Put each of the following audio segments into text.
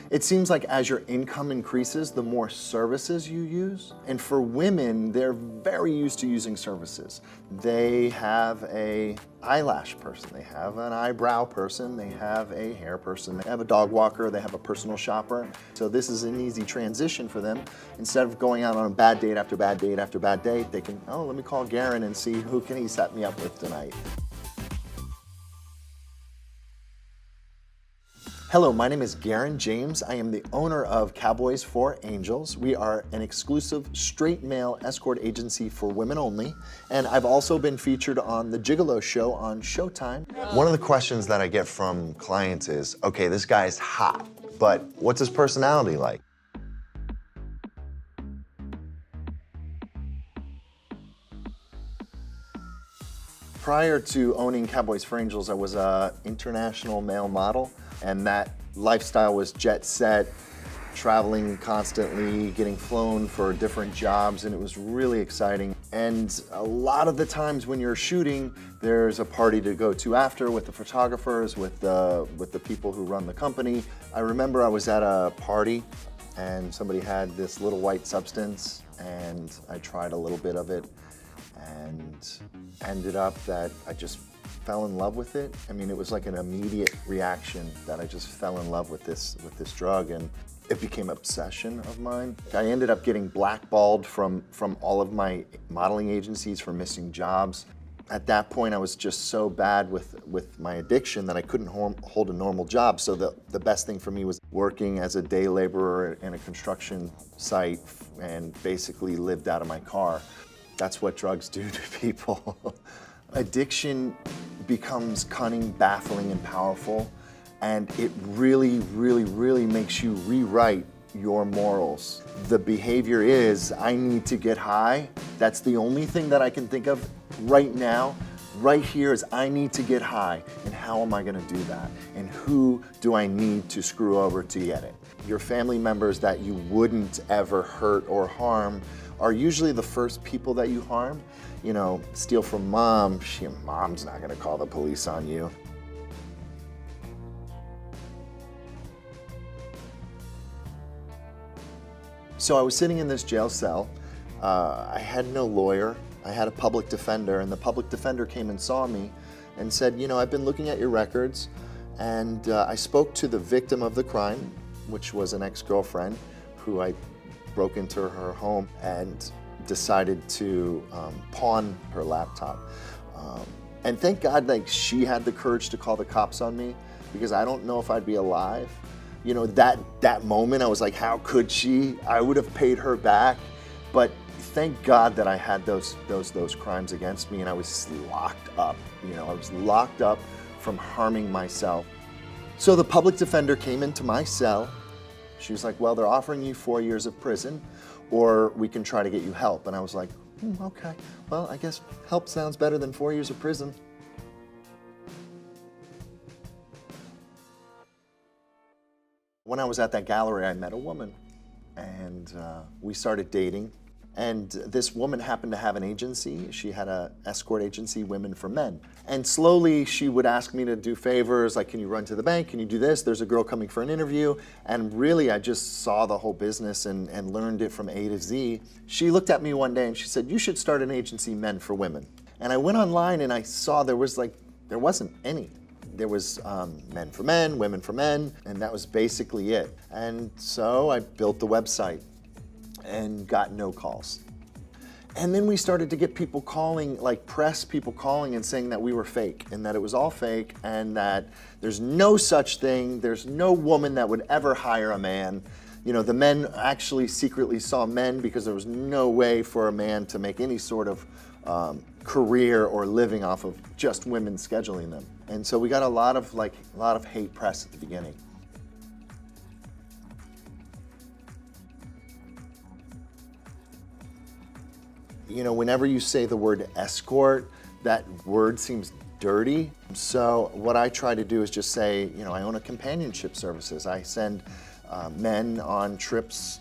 It seems like as your income increases, the more services you use. And for women, they're very used to using services. They have a eyelash person, they have an eyebrow person, they have a hair person, they have a dog walker, they have a personal shopper. So this is an easy transition for them. Instead of going out on a bad date after bad date after bad date, they can, oh, let me call Garren and see who can he set me up with tonight. Hello, my name is Garren James. I am the owner of Cowboys for Angels. We are an exclusive straight male escort agency for women only. And I've also been featured on the Gigolo show on Showtime. One of the questions that I get from clients is, okay, this guy's hot, but what's his personality like? Prior to owning Cowboys for Angels, I was an international male model, and that lifestyle was jet set, traveling constantly, getting flown for different jobs, and it was really exciting. And a lot of the times when you're shooting, there's a party to go to after with the photographers, with the people who run the company. I remember I was at a party and somebody had this little white substance, and I tried a little bit of it, and ended up that I just fell in love with it. I mean, it was like an immediate reaction that I just fell in love with this drug, and it became an obsession of mine. I ended up getting blackballed from all of my modeling agencies for missing jobs. At that point, I was just so bad with my addiction that I couldn't hold a normal job. So the best thing for me was working as a day laborer in a construction site and basically lived out of my car. That's what drugs do to people. Addiction becomes cunning, baffling, and powerful, and it really, really, really makes you rewrite your morals. The behavior is, I need to get high. That's the only thing that I can think of right now. Right here is, I need to get high, and how am I gonna do that? And who do I need to screw over to get it? Your family members that you wouldn't ever hurt or harm are usually the first people that you harm. You know, steal from mom, mom's not gonna call the police on you. So I was sitting in this jail cell. I had no lawyer. I had a public defender, and the public defender came and saw me and said, you know, I've been looking at your records, and I spoke to the victim of the crime, which was an ex-girlfriend who I broke into her home and decided to pawn her laptop. And thank God, like, she had the courage to call the cops on me, because I don't know if I'd be alive. You know, that moment, I was like, how could she? I would have paid her back. But thank God that I had those crimes against me, and I was locked up. You know, I was locked up from harming myself. So the public defender came into my cell. She was like, well, they're offering you 4 years of prison, or we can try to get you help. And I was like, okay, well, I guess help sounds better than 4 years of prison. When I was at that gallery, I met a woman, and we started dating. And this woman happened to have an agency. She had an escort agency, Women for Men. And slowly she would ask me to do favors, like, can you run to the bank? Can you do this? There's a girl coming for an interview. And really, I just saw the whole business and learned it from A to Z. She looked at me one day and she said, you should start an agency, Men for Women. And I went online and I saw there wasn't any. There was Men for Men, Women for Men, and that was basically it. And so I built the website and got no calls. And then we started to get people calling, like press people calling and saying that we were fake, and that it was all fake, and that there's no such thing, there's no woman that would ever hire a man. You know, the men actually secretly saw men, because there was no way for a man to make any sort of career or living off of just women scheduling them. And so we got a lot of hate press at the beginning. You know, whenever you say the word escort, that word seems dirty. So what I try to do is just say, you know, I own a companionship services. I send men on trips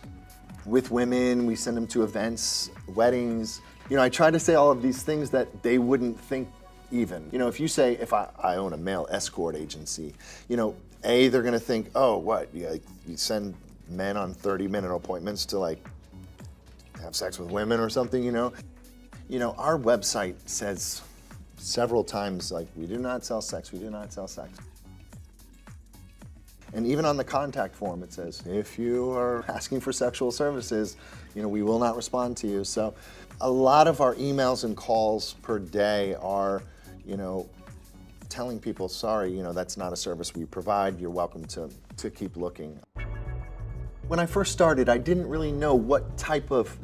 with women. We send them to events, weddings. You know, I try to say all of these things that they wouldn't think even. You know, if you say, if I own a male escort agency, you know, they're gonna think, oh, what, you send men on 30-minute appointments to like have sex with women or something, you know? Our website says several times, like, we do not sell sex, we do not sell sex. And even on the contact form, it says, if you are asking for sexual services, we will not respond to you. So a lot of our emails and calls per day are, telling people, sorry, that's not a service we provide. You're welcome to keep looking. When I first started, I didn't really know what type of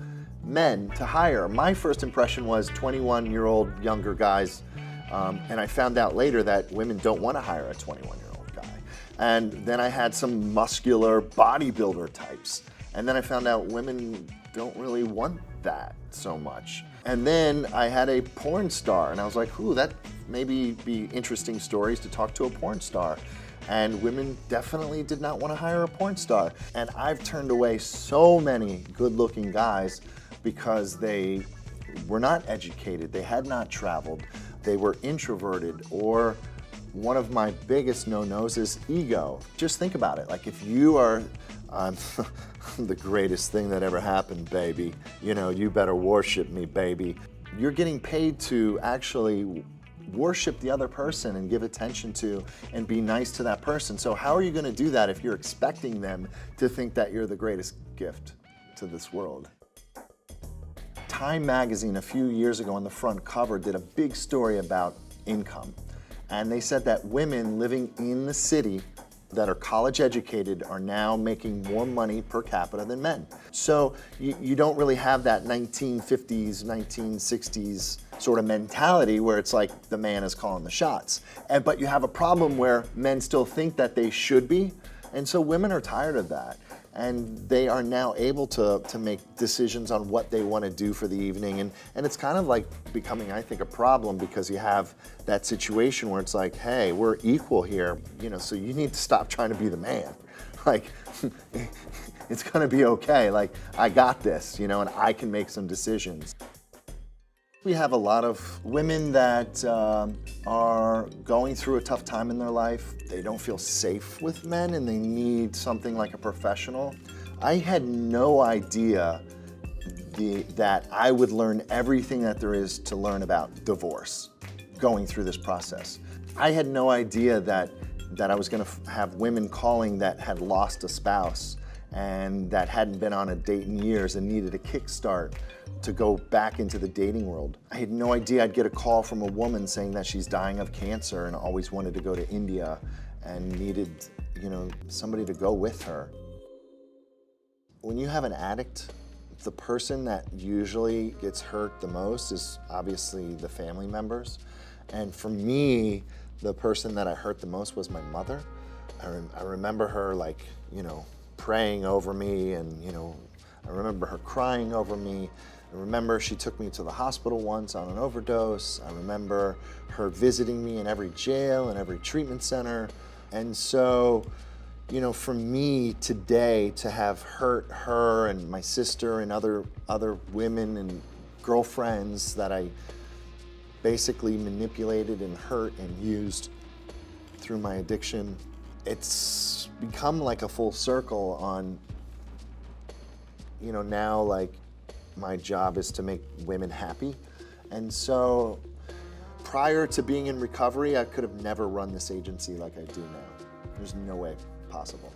men to hire. My first impression was 21-year-old younger guys, and I found out later that women don't want to hire a 21-year-old guy. And then I had some muscular bodybuilder types, and then I found out women don't really want that so much. And then I had a porn star, and I was like, ooh, that maybe be interesting stories to talk to a porn star. And women definitely did not want to hire a porn star. And I've turned away so many good-looking guys because they were not educated, they had not traveled, they were introverted, or one of my biggest no-nos is ego. Just think about it. Like, if you are, I'm the greatest thing that ever happened, baby. You better worship me, baby. You're getting paid to actually worship the other person and give attention to and be nice to that person. So how are you going to do that if you're expecting them to think that you're the greatest gift to this world? Time magazine a few years ago on the front cover did a big story about income. And they said that women living in the city that are college educated are now making more money per capita than men. So you don't really have that 1950s, 1960s sort of mentality where it's like the man is calling the shots. But you have a problem where men still think that they should be, and so women are tired of that. And they are now able to make decisions on what they want to do for the evening. And it's kind of like becoming, I think, a problem because you have that situation where it's like, hey, we're equal here, so you need to stop trying to be the man. Like, it's gonna be okay. Like, I got this, and I can make some decisions. We have a lot of women that are going through a tough time in their life. They don't feel safe with men and they need something like a professional. I had no idea that I would learn everything that there is to learn about divorce going through this process. I had no idea that I was gonna have women calling that had lost a spouse and that hadn't been on a date in years and needed a kickstart to go back into the dating world. I had no idea I'd get a call from a woman saying that she's dying of cancer and always wanted to go to India and needed, somebody to go with her. When you have an addict, the person that usually gets hurt the most is obviously the family members. And for me, the person that I hurt the most was my mother. I remember her praying over me, and I remember her crying over me. I remember she took me to the hospital once on an overdose. I remember her visiting me in every jail and every treatment center. And so, for me today to have hurt her and my sister and other women and girlfriends that I basically manipulated and hurt and used through my addiction, it's become like a full circle on, now my job is to make women happy. And so prior to being in recovery, I could have never run this agency like I do now. There's no way possible.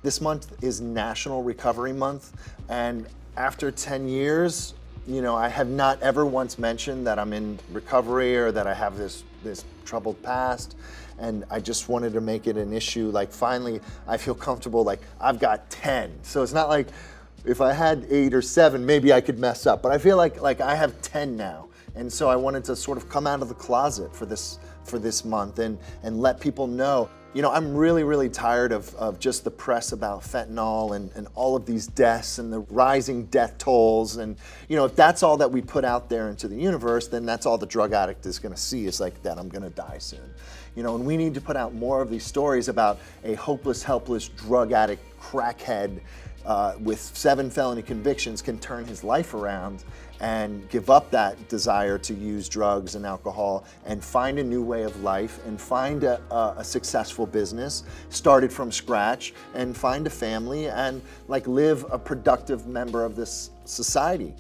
This month is National Recovery Month, and after 10 years, I have not ever once mentioned that I'm in recovery or that I have this troubled past, and I just wanted to make it an issue. Like, finally, I feel comfortable, like, I've got 10. So it's not like if I had 8 or 7, maybe I could mess up, but I feel like I have 10 now. And so I wanted to sort of come out of the closet for this for this month and let people know. You know, I'm really, really tired of just the press about fentanyl and all of these deaths and the rising death tolls. And, you know, if that's all that we put out there into the universe, then that's all the drug addict is gonna see is like that I'm gonna die soon. You know, and we need to put out more of these stories about a hopeless, helpless drug addict, crackhead with 7 felony convictions can turn his life around and give up that desire to use drugs and alcohol and find a new way of life and find a successful business, started from scratch, and find a family and like live a productive member of this society.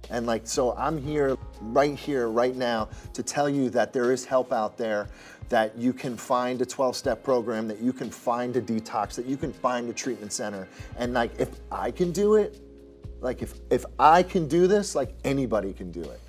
And like, so I'm here, right now to tell you that there is help out there, that you can find a 12-step program, that you can find a detox, that you can find a treatment center. And like, if I can do it, like if I can do this, like anybody can do it.